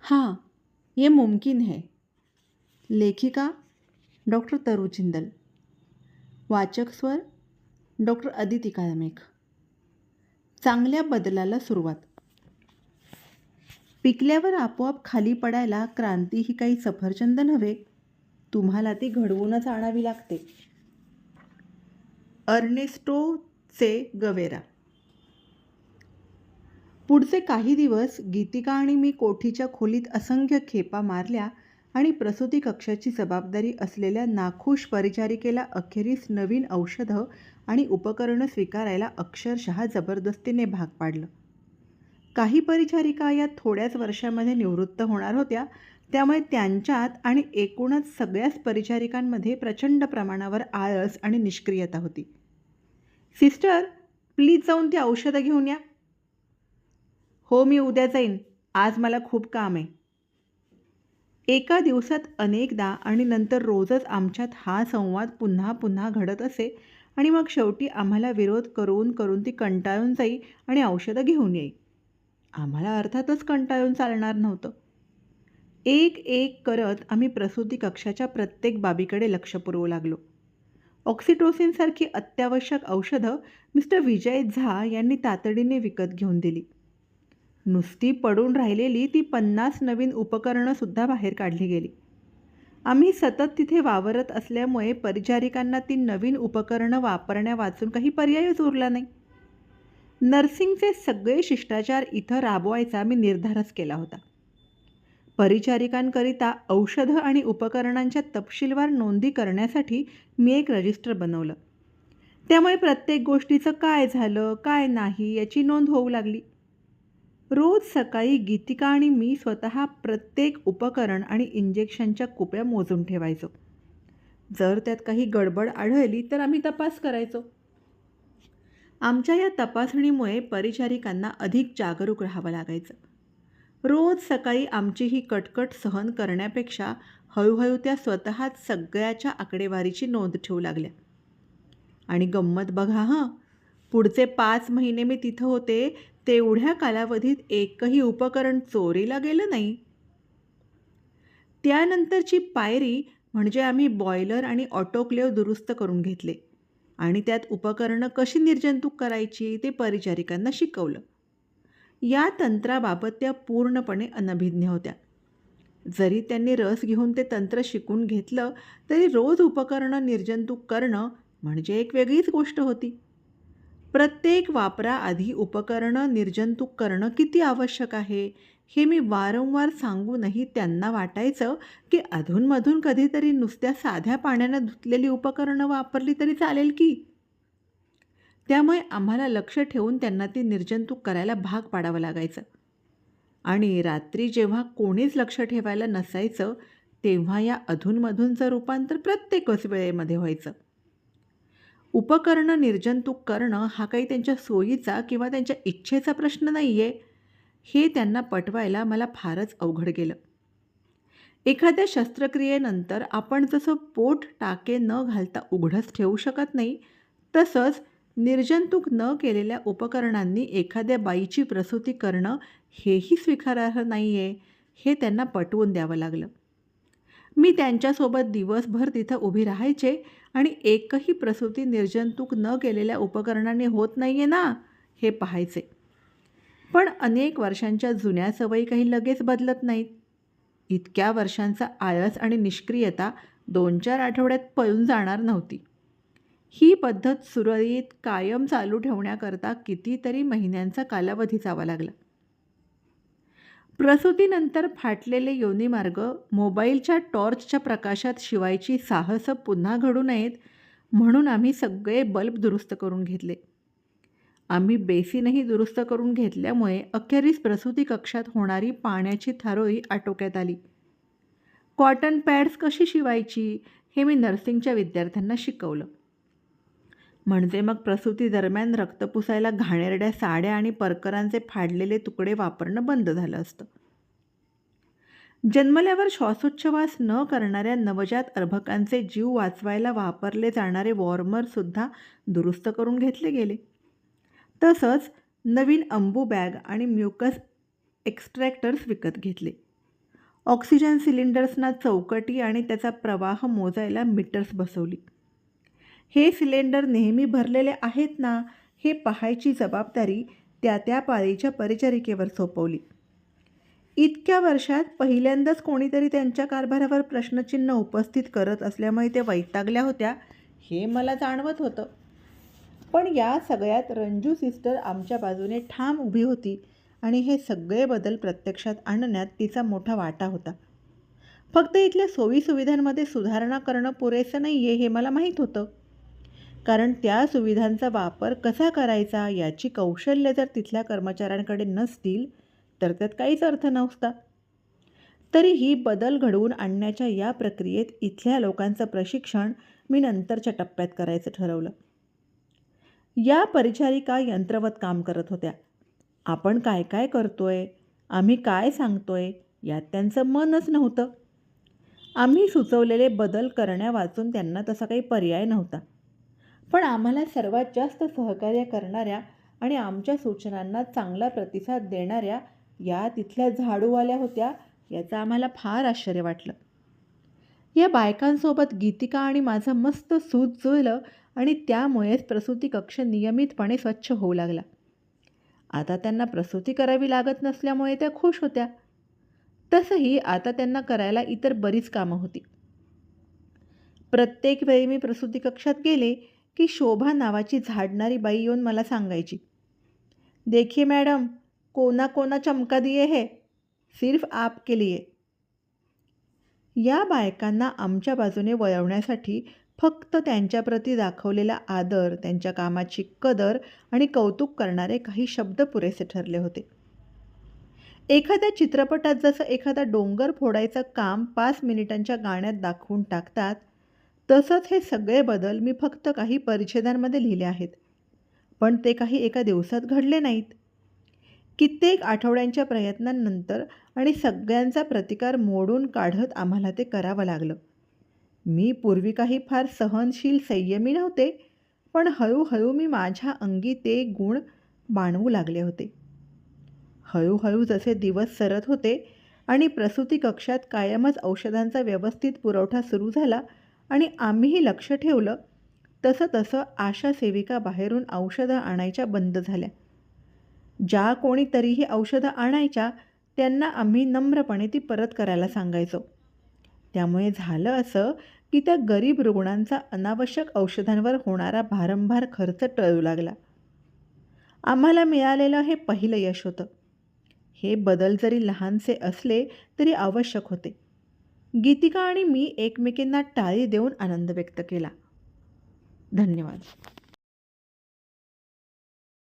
हाँ, ये मुमकिन है. लेखिका डॉक्टर तरु जिंदल. वाचक स्वर डॉक्टर अदिती काळमेघ. चांगल्या बदलाला सुरुवात. पिकल्यावर आपोआप खाली पडायला क्रांती ही काही सफरचंद नव्हे, तुम्हाला ती घडवूनच आणावी लागते. Ernesto Che Guevara. पुढचे काही दिवस गीतिका आणि मी कोठीच्या खोलीत असंख्य खेपा मारल्या आणि प्रसूती कक्षाची जबाबदारी असलेल्या नाखुश परिचारिकेला अखेरीस नवीन औषधं आणि उपकरणं स्वीकारायला अक्षरशः जबरदस्तीने भाग पाडलं. काही परिचारिका या थोड्याच वर्षामध्ये निवृत्त होणार होत्या, त्यामुळे त्यांच्यात आणि एकूणच सगळ्याच परिचारिकांमध्ये प्रचंड प्रमाणावर आळस आणि निष्क्रियता होती. सिस्टर, प्लीज जाऊन ती औषधं घेऊन या. हो, मी उद्या जाईन. आज मला खूप काम आहे. एका दिवसात अनेकदा आणि नंतर रोजच आमच्यात हा संवाद पुन्हा पुन्हा घडत असे आणि मग शेवटी आम्हाला विरोध करून करून ती कंटाळून जाई आणि औषधं घेऊन येई. आम्हाला अर्थातच कंटाळून चालणार नव्हतं. एक एक करत आम्ही प्रसूती कक्षाच्या प्रत्येक बाबीकडे लक्ष पुरवू लागलो. ऑक्सिटोसिनसारखी अत्यावश्यक औषधं मिस्टर विजय झा यांनी तातडीने विकत घेऊन दिली. नुसती पडून राहिलेली ती 50 नवीन उपकरणंसुद्धा बाहेर काढली गेली. आम्ही सतत तिथे वावरत असल्यामुळे परिचारिकांना ती नवीन उपकरणं वापरण्यावाचून काही पर्यायच उरला नाही. नर्सिंगचे सगळे शिष्टाचार इथं राबवायचा मी निर्धारच केला होता. परिचारिकांकरिता औषधं आणि उपकरणांच्या तपशीलवार नोंदी करण्यासाठी मी एक रजिस्टर बनवलं. त्यामुळे प्रत्येक गोष्टीचं काय झालं काय नाही याची नोंद होऊ लागली. रोज सकाळी गीतिका आणि मी स्वतः प्रत्येक उपकरण आणि इंजेक्शनच्या कुप्या मोजून ठेवायचो. जर त्यात काही गडबड आढळली तर आम्ही तपास करायचो. आमच्या या तपासणीमुळे परिचारिकांना अधिक जागरूक राहावं लागायचं. रोज सकाळी आमची ही कटकट सहन करण्यापेक्षा हळूहळू त्या स्वतःच सगळ्याच्या आकडेवारीची नोंद ठेवू लागल्या. आणि गंमत बघा हं, पुढचे 5 महिने मी तिथं होते तेवढ्या कालावधीत एकही उपकरण चोरीला गेलं नाही. त्यानंतरची पायरी म्हणजे आम्ही बॉयलर आणि ऑटोक्लेव्ह दुरुस्त करून घेतले आणि त्यात उपकरणं कशी निर्जंतुक करायची ते परिचारिकांना शिकवलं. या तंत्राबाबत त्या पूर्णपणे अनभिज्ञ होत्या. जरी त्यांनी रस घेऊन ते तंत्र शिकून घेतलं तरी रोज उपकरणं निर्जंतुक करणं म्हणजे एक वेगळीच गोष्ट होती. प्रत्येक वापराआधी उपकरणं निर्जंतुक करणं किती आवश्यक आहे हे मी वारंवार सांगूनही त्यांना वाटायचं की अधूनमधून कधीतरी नुसत्या साध्या पाण्यानं धुतलेली उपकरणं वापरली तरी चालेल की. त्यामुळे आम्हाला लक्ष ठेवून त्यांना ती निर्जंतुक करायला भाग पाडावं लागायचं. आणि रात्री जेव्हा कोणीच लक्ष ठेवायला नसायचं तेव्हा या अधूनमधूनचं रूपांतर प्रत्येकच वेळेमध्ये व्हायचं. उपकरणं निर्जंतुक करणं हा काही त्यांच्या सोयीचा किंवा त्यांच्या इच्छेचा प्रश्न नाही आहे, हे त्यांना पटवायला मला फारच अवघड गेलं. एखाद्या शस्त्रक्रियेनंतर आपण जसं पोट टाके न घालता उघडंच ठेवू शकत नाही, तसंच निर्जंतुक न केलेल्या उपकरणांनी एखाद्या बाईची प्रसूती करणं हेही स्वीकारार्ह नाही आहे, हे त्यांना पटवून द्यावं लागलं. मी त्यांच्यासोबत दिवसभर तिथं उभी राहायचे आणि एकही प्रसूती निर्जंतुक न केलेल्या उपकरणाने होत नाही आहे ना हे पाहायचे. पण अनेक वर्षांच्या जुन्या सवयी काही लगेच बदलत नाहीत. इतक्या वर्षांचा आळस आणि निष्क्रियता 2-4 आठवड्यात पळून जाणार नव्हती. ही पद्धत सुरळीत कायम चालू ठेवण्याकरता कितीतरी महिन्यांचा कालावधी जावा लागला. प्रसूतीनंतर फाटलेले योनिमार्ग मोबाईलच्या टॉर्चच्या प्रकाशात शिवायची साहसं पुन्हा घडू नयेत म्हणून आम्ही सगळे बल्ब दुरुस्त करून घेतले. आम्ही बेसिनही दुरुस्त करून घेतल्यामुळे अखेरीस प्रसूती कक्षात होणारी पाण्याची थारोळी आटोक्यात आली. कॉटन पॅड्स कशी शिवायची हे मी नर्सिंगच्या विद्यार्थ्यांना शिकवलं. म्हणजे मग प्रसूती दरम्यान रक्त पुसायला घाणेरड्या साड्या आणि परकरांचे फाडलेले तुकडे वापरणं बंद झालं असतं. जन्मल्यावर श्वासोच्छवास न करणाऱ्या नवजात अर्भकांचे जीव वाचवायला वापरले जाणारे वॉर्मरसुद्धा दुरुस्त करून घेतले गेले. तसंच नवीन अंबू बॅग आणि म्युकस एक्स्ट्रॅक्टर्स विकत घेतले. ऑक्सिजन सिलेंडर्सना चौकटी आणि त्याचा प्रवाह मोजायला मीटर्स बसवली. हे सिलेंडर नेहमी भरलेले आहेत ना, हे पाहायची जबाबदारी त्या त्या पाळीच्या परिचारिकेवर सोपवली. इतक्या वर्षात पहिल्यांदाच कोणीतरी त्यांच्या कारभारावर प्रश्नचिन्ह उपस्थित करत असल्यामुळे ते वैतागल्या होत्या, हे मला जाणवत होतं. पण या सगळ्यात रंजू सिस्टर आमच्या बाजूने ठाम उभी होती आणि हे सगळे बदल प्रत्यक्षात आणण्यात तिचा मोठा वाटा होता. फक्त इथल्या सोयीसुविधांमध्ये सुधारणा करणं पुरेसं नाही आहे हे मला माहीत होतं. कारण त्या सुविधांचा वापर कसा करायचा याची कौशल्य जर तिथल्या कर्मचाऱ्यांकडे नसतील तर त्यात काहीच अर्थ नसता. तरीही बदल घडवून आणण्याच्या या प्रक्रियेत इथल्या लोकांचं प्रशिक्षण मी नंतरच्या टप्प्यात करायचं ठरवलं. या परिचारिका यंत्रवत काम करत होत्या. आपण काय काय करतोय, आम्ही काय सांगतोय यात त्यांचं मनच नव्हतं. आम्ही सुचवलेले बदल करण्यावाचून त्यांना तसा काही पर्याय नव्हता. पण आम्हाला सर्वात जास्त सहकार्य करणाऱ्या आणि आमच्या सूचनांना चांगला प्रतिसाद देणाऱ्या या तिथल्या झाडूवाल्या होत्या याचं आम्हाला फार आश्चर्य वाटलं. या बायकांसोबत गीतिका आणि माझं मस्त सूत जुळलं आणि त्यामुळेच प्रसूती कक्ष नियमितपणे स्वच्छ होऊ लागला. आता त्यांना प्रसूती करावी लागत नसल्यामुळे त्या खुश होत्या. तसंही आता त्यांना करायला इतर बरीच कामं होती. प्रत्येक वेळी मी प्रसूती कक्षात गेले की शोभा नावाची झाडणारी बाई येऊन मला सांगायची, देखिए मॅडम, कोना कोना चमका दिए है, सिर्फ आपके लिए. या बायकांना आमच्या बाजूने वळवण्यासाठी फक्त त्यांच्याप्रती दाखवलेला आदर, त्यांच्या कामाची कदर आणि कौतुक करणारे काही शब्द पुरेसे ठरले होते. एखाद्या चित्रपटात जसं एखादा डोंगर फोडायचं काम 5 मिनिटांच्या गाण्यात दाखवून टाकतात, तसंच हे सगळे बदल मी फक्त काही परिच्छेदांमध्ये लिहिले आहेत. पण ते काही एका दिवसात घडले नाहीत. कित्येक आठवड्यांच्या प्रयत्नांनंतर आणि सगळ्यांचा प्रतिकार मोडून काढत आम्हाला ते करावं लागलं. मी पूर्वी काही फार सहनशील संयमी नव्हते, पण हळूहळू मी माझ्या अंगी ते गुण बाणवू लागले होते. हळूहळू जसे दिवस सरत होते आणि प्रसूती कक्षात कायमच औषधांचा व्यवस्थित पुरवठा सुरू झाला आणि आम्हीही लक्ष ठेवलं, तसं तसं आशा सेविका बाहेरून औषधं आणायच्या बंद झाल्या. ज्या कोणीतरीही औषधं आणायच्या त्यांना आम्ही नम्रपणे ती परत करायला सांगायचो. त्यामुळे झालं असं की त्या गरीब रुग्णांचा अनावश्यक औषधांवर होणारा भारंभार खर्च टळू लागला. आम्हाला मिळालेलं हे पहिलं यश होतं. हे बदल जरी लहानसे असले तरी आवश्यक होते. गीतिका आणि मी एकमेकींना टाळी देऊन आनंद व्यक्त केला. धन्यवाद.